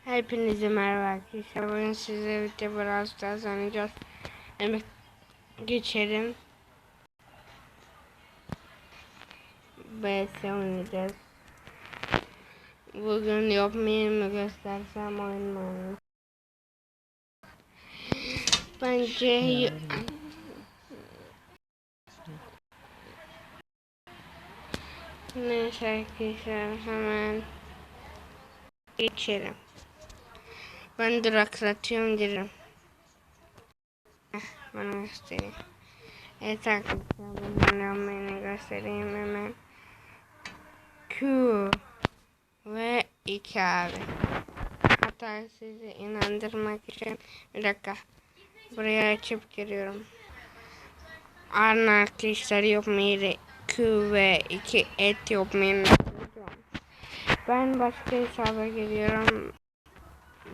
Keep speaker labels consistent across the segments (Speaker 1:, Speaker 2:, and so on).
Speaker 1: Hepinize merhaba arkadaşlar. Bugün sizle birlikte Brawl Stars oynayacağız. Hemen geçelim. BS oynayacağız. Bugün yapmayayım göstersem oyun. Bence neyse arkadaşlar hemen geçelim. Ben duraklatıyorum derim. Bana göstereyim. Evet arkadaşlar ben göstereyim hemen. Q ve 2 abi. Hatta sizi inandırmak için bir dakika. Buraya açıp giriyorum. Arkadaşlar yapmayı Q ve 2 et yapmayı. Ben başka hesaba giriyorum.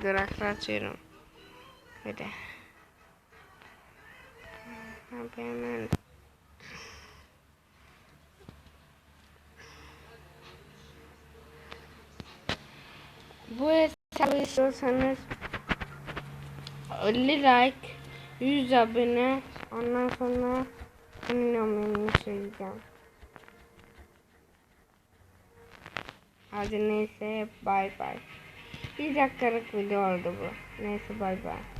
Speaker 1: Duraklatıyorum. Bir de. Hemen. Bu hesabı istiyorsanız 50 like, 100 abone, ondan sonra oynamamı söyleyeceğim. Hadi neyse, bay bay. Bir dakikalık video oldu bu. Neyse, bay bay.